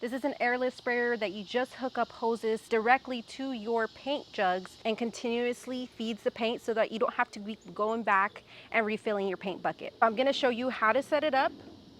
This is an airless sprayer that you just hook up hoses directly to your paint jugs and continuously feeds the paint so that you don't have to be going back and refilling your paint bucket. I'm gonna show you how to set it up.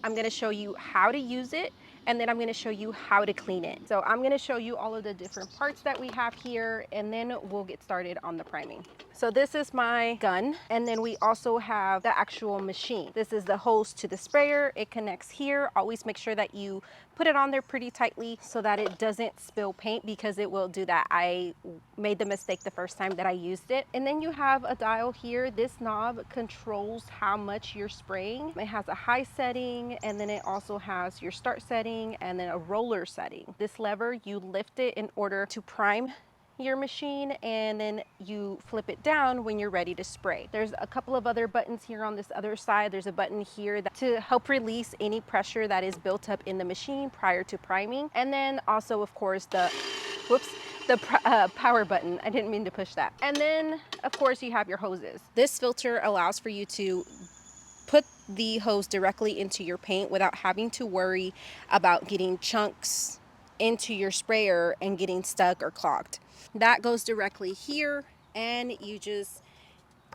I'm gonna show you how to use it, and then I'm gonna show you how to clean it. So I'm gonna show you all of the different parts that we have here, and then we'll get started on the priming. So this is my gun, and then we also have the actual machine. This is the hose to the sprayer. It connects here. Always make sure that you put it on there pretty tightly so that it doesn't spill paint, because it will do that. I made the mistake the first time that I used it. And then you have a dial here. This knob controls how much you're spraying. It has a high setting, and then it also has your start setting and then a roller setting. This lever, you lift it in order to prime your machine, and then you flip it down when you're ready to spray. There's a couple of other buttons here on this other side. There's a button here to help release any pressure that is built up in the machine prior to priming. And then also, of course, the power button. I didn't mean to push that. And then, of course, you have your hoses. This filter allows for you to put the hose directly into your paint without having to worry about getting chunks into your sprayer and getting stuck or clogged. That goes directly here, and you just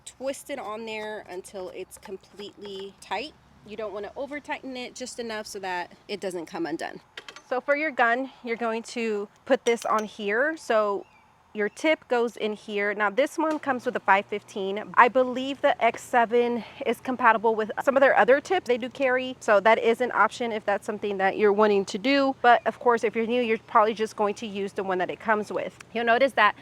twist it on there until it's completely tight. You don't want to over tighten it, just enough so that it doesn't come undone. So for your gun, you're going to put this on here. So your tip goes in here. Now this one comes with a 515. I believe the X7 is compatible with some of their other tips they do carry. So that is an option if that's something that you're wanting to do. But of course, if you're new, you're probably just going to use the one that it comes with. You'll notice that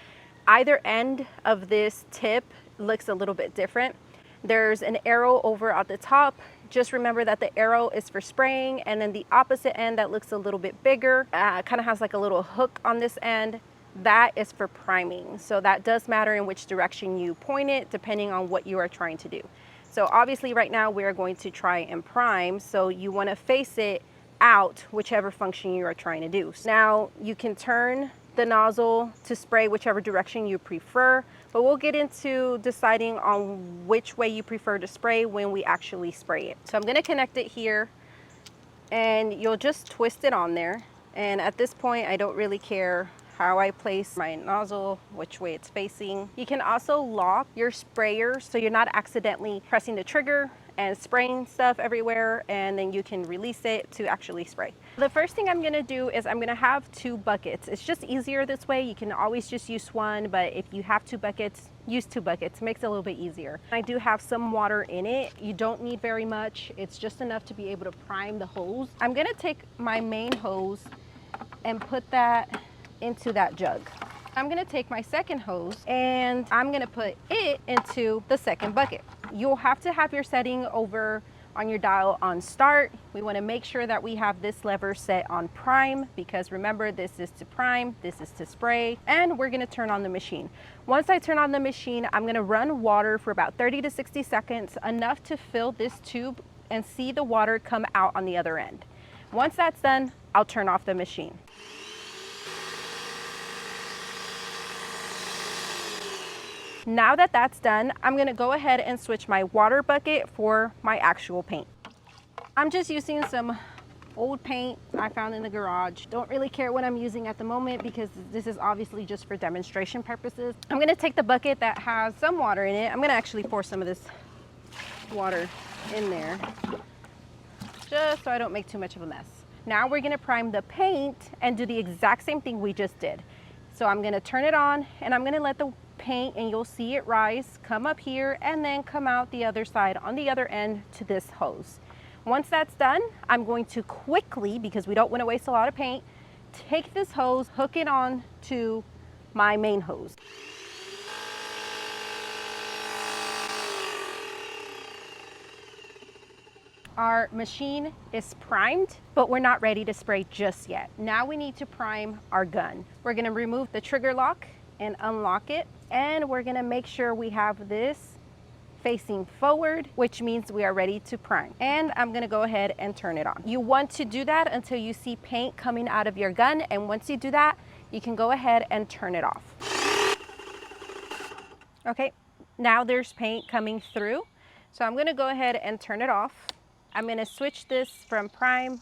either end of this tip looks a little bit different. There's an arrow over at the top. Just remember that the arrow is for spraying, and then the opposite end that looks a little bit bigger, kind of has like a little hook on this end. That is for priming. So that does matter in which direction you point it, depending on what you are trying to do. So obviously right now we are going to try and prime. So you want to face it out, whichever function you are trying to do. Now you can turn the nozzle to spray whichever direction you prefer, but we'll get into deciding on which way you prefer to spray when we actually spray it. So I'm going to connect it here, and you'll just twist it on there. And at this point, I don't really care how I place my nozzle, which way it's facing. You can also lock your sprayer so you're not accidentally pressing the trigger and spraying stuff everywhere, and then you can release it to actually spray. The first thing I'm gonna do is I'm gonna have 2 buckets. It's just easier this way. You can always just use one, but if you have 2 buckets, use 2 buckets. It makes it a little bit easier. I do have some water in it. You don't need very much. It's just enough to be able to prime the hose. I'm gonna take my main hose and put that into that jug. I'm gonna take my second hose and I'm gonna put it into the second bucket. You'll have to have your setting over on your dial on start. We wanna make sure that we have this lever set on prime, because remember, this is to prime, this is to spray, and we're gonna turn on the machine. Once I turn on the machine, I'm gonna run water for about 30 to 60 seconds, enough to fill this tube and see the water come out on the other end. Once that's done, I'll turn off the machine. Now that that's done, I'm gonna go ahead and switch my water bucket for my actual paint. I'm just using some old paint I found in the garage. Don't really care what I'm using at the moment, because this is obviously just for demonstration purposes. I'm gonna take the bucket that has some water in it. I'm gonna actually pour some of this water in there, just so I don't make too much of a mess. Now we're gonna prime the paint and do the exact same thing we just did. So I'm gonna turn it on, and I'm gonna let the paint, and you'll see it rise, come up here, and then come out the other side on the other end to this hose. Once that's done, I'm going to quickly, because we don't want to waste a lot of paint, take this hose, hook it on to my main hose. Our machine is primed, but we're not ready to spray just yet. Now we need to prime our gun. We're gonna remove the trigger lock and unlock it, and we're gonna make sure we have this facing forward, which means we are ready to prime. And I'm gonna go ahead and turn it on. You want to do that until you see paint coming out of your gun, and once you do that, you can go ahead and turn it off. Okay, now there's paint coming through, so I'm gonna go ahead and turn it off. I'm gonna switch this from prime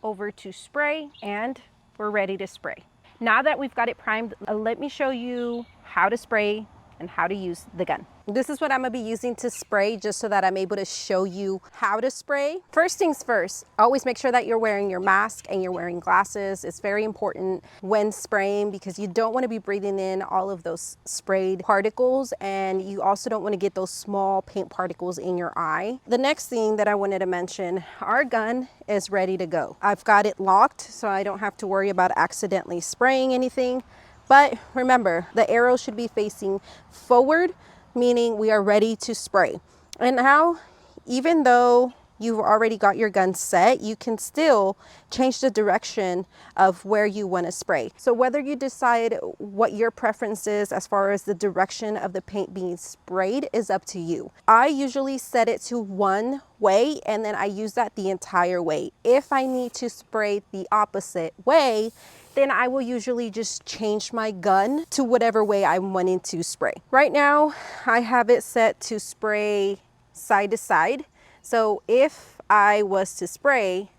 over to spray, and we're ready to spray. Now that we've got it primed, let me show you how to spray and how to use the gun. This is what I'm gonna be using to spray, just so that I'm able to show you how to spray. First things first, always make sure that you're wearing your mask and you're wearing glasses. It's very important when spraying because you don't wanna be breathing in all of those sprayed particles, and you also don't wanna get those small paint particles in your eye. The next thing that I wanted to mention, our gun is ready to go. I've got it locked so I don't have to worry about accidentally spraying anything. But remember, the arrow should be facing forward, meaning we are ready to spray. And now, even though you've already got your gun set, you can still change the direction of where you want to spray. So whether you decide what your preference is as far as the direction of the paint being sprayed is up to you. I usually set it to one way and then I use that the entire way. If I need to spray the opposite way, then I will usually just change my gun to whatever way I'm wanting to spray. Right now, I have it set to spray side to side. So if I was to spray,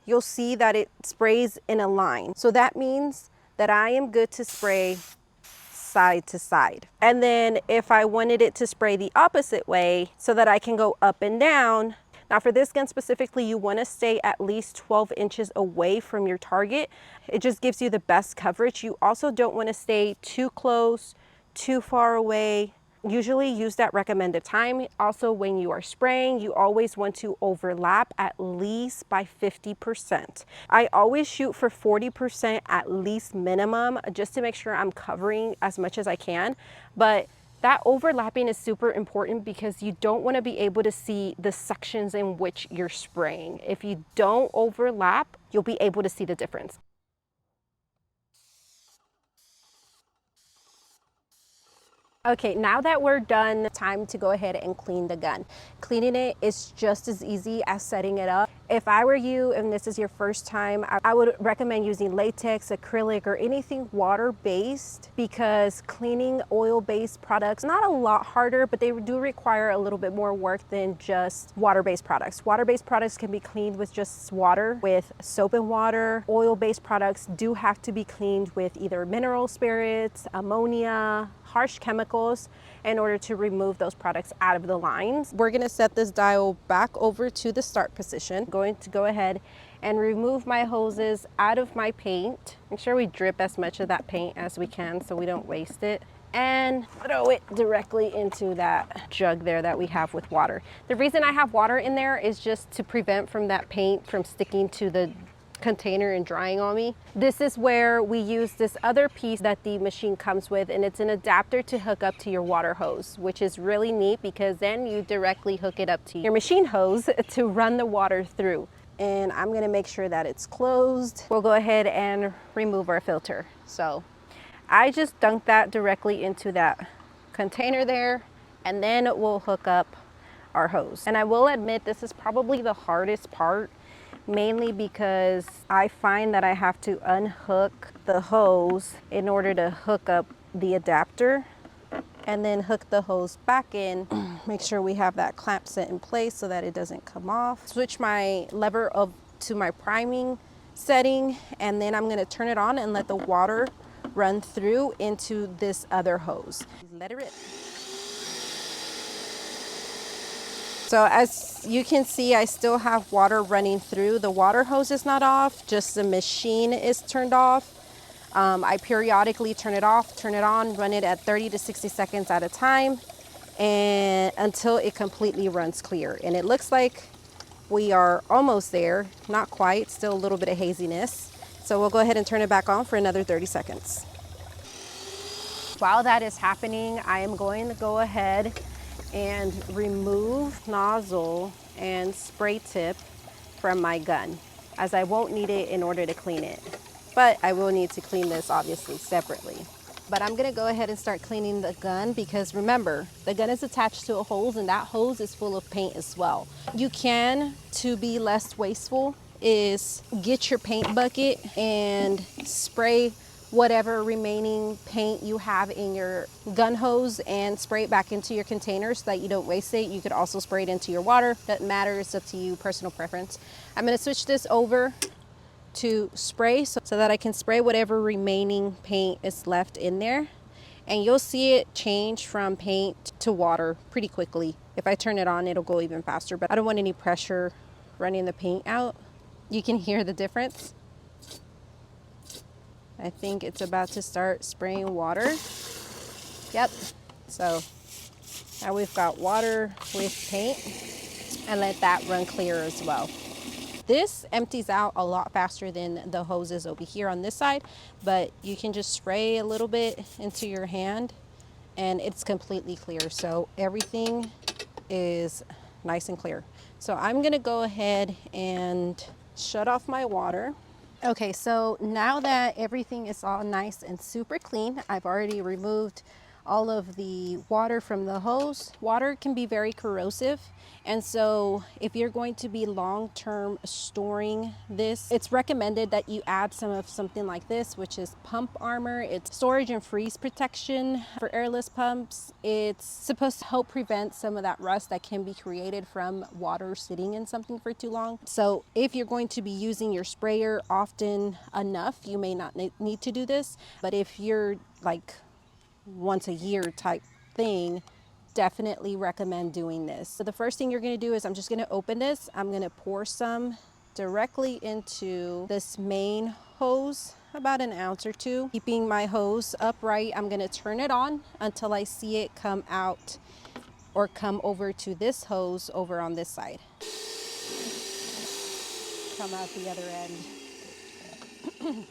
you'll see that it sprays in a line. So that means that I am good to spray side to side. And then if I wanted it to spray the opposite way so that I can go up and down, now for this gun specifically, you want to stay at least 12 inches away from your target. It just gives you the best coverage. You also don't want to stay too close, too far away. Usually use that recommended time. Also, when you are spraying, you always want to overlap at least by 50%. I always shoot for 40% at least minimum, just to make sure I'm covering as much as I can. But that overlapping is super important because you don't want to be able to see the sections in which you're spraying. If you don't overlap, you'll be able to see the difference. Okay, now that we're done, time to go ahead and clean the gun. Cleaning it is just as easy as setting it up. If I were you and this is your first time, I would recommend using latex, acrylic, or anything water-based, because cleaning oil-based products, not a lot harder, but they do require a little bit more work than just water-based products. Water-based products can be cleaned with just water, with soap and water. Oil-based products do have to be cleaned with either mineral spirits, ammonia, harsh chemicals, in order to remove those products out of the lines. We're gonna set this dial back over to the start position. I'm going to go ahead and remove my hoses out of my paint. Make sure we drip as much of that paint as we can so we don't waste it, and throw it directly into that jug there that we have with water. The reason I have water in there is just to prevent from that paint from sticking to the container and drying on me. This is where we use this other piece that the machine comes with, and it's an adapter to hook up to your water hose, which is really neat because then you directly hook it up to your machine hose to run the water through. And I'm gonna make sure that it's closed. We'll go ahead and remove our filter. So I just dunked that directly into that container there, and then we'll hook up our hose. And I will admit, this is probably the hardest part, mainly because I find that I have to unhook the hose in order to hook up the adapter, and then hook the hose back in. Make sure we have that clamp set in place so that it doesn't come off. Switch my lever up to my priming setting, and then I'm gonna turn it on and let the water run through into this other hose. Let it rip. So as you can see, I still have water running through. The water hose is not off, just the machine is turned off. I periodically turn it off, turn it on, run it at 30 to 60 seconds at a time, and until it completely runs clear. And it looks like we are almost there, not quite, still a little bit of haziness. So we'll go ahead and turn it back on for another 30 seconds. While that is happening, I am going to go ahead and remove nozzle and spray tip from my gun, as I won't need it in order to clean it. But I will need to clean this obviously separately. But I'm gonna go ahead and start cleaning the gun because remember, the gun is attached to a hose and that hose is full of paint as well. You can, to be less wasteful, is get your paint bucket and spray whatever remaining paint you have in your gun hose and spray it back into your container so that you don't waste it. You could also spray it into your water. Doesn't matter, it's up to you, personal preference. I'm gonna switch this over to spray so that I can spray whatever remaining paint is left in there. And you'll see it change from paint to water pretty quickly. If I turn it on, it'll go even faster, but I don't want any pressure running the paint out. You can hear the difference. I think it's about to start spraying water. Yep. So now we've got water with paint, and let that run clear as well. This empties out a lot faster than the hoses over here on this side, but you can just spray a little bit into your hand and it's completely clear. So everything is nice and clear. So I'm gonna go ahead and shut off my water. Okay, so now that everything is all nice and super clean, I've already removed all of the water from the hose. Water can be very corrosive, and so if you're going to be long-term storing this, it's recommended that you add something like this, which is pump armor. It's storage and freeze protection for airless pumps. It's supposed to help prevent some of that rust that can be created from water sitting in something for too long. So if you're going to be using your sprayer often enough, you may not need to do this, but if you're like once a year type thing, definitely recommend doing this. So the first thing you're going to do is I'm just going to open this. I'm going to pour some directly into this main hose, about an ounce or two. Keeping my hose upright, I'm going to turn it on until I see it come out or come over to this hose over on this side. Come out the other end.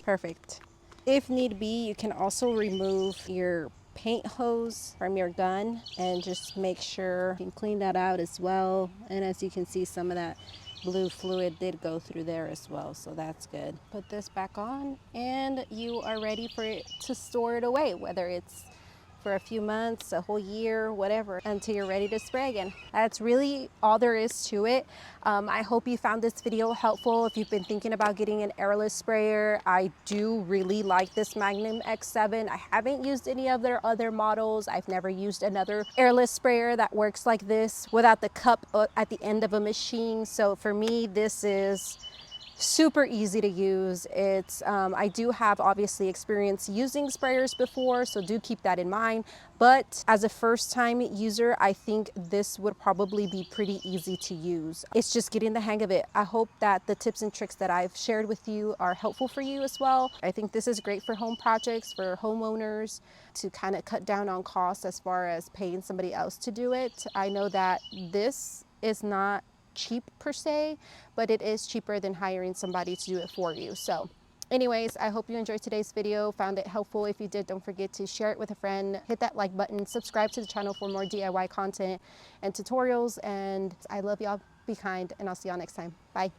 Perfect. If need be, you can also remove your paint hose from your gun and just make sure you can clean that out as well. And as you can see, some of that blue fluid did go through there as well, so that's good. Put this back on and you are ready for it to store it away, whether it's for a few months, a whole year, whatever, until you're ready to spray again. That's really all there is to it. I hope you found this video helpful. If you've been thinking about getting an airless sprayer, I do really like this Magnum X7. I haven't used any of their other models. I've never used another airless sprayer that works like this without the cup at the end of a machine. So for me, this is super easy to use. It's I do have obviously experience using sprayers before, so do keep that in mind. But as a first-time user, I think this would probably be pretty easy to use. It's just getting the hang of it. I hope that the tips and tricks that I've shared with you are helpful for you as well. I think this is great for home projects, for homeowners, to kind of cut down on costs as far as paying somebody else to do it. I know that this is not cheap per se, but it is cheaper than hiring somebody to do it for you. So anyways, I hope you enjoyed today's video, found it helpful. If you did, don't forget to share it with a friend, hit that like button, subscribe to the channel for more DIY content and tutorials. And I love y'all. Be kind, and I'll see y'all next time. Bye.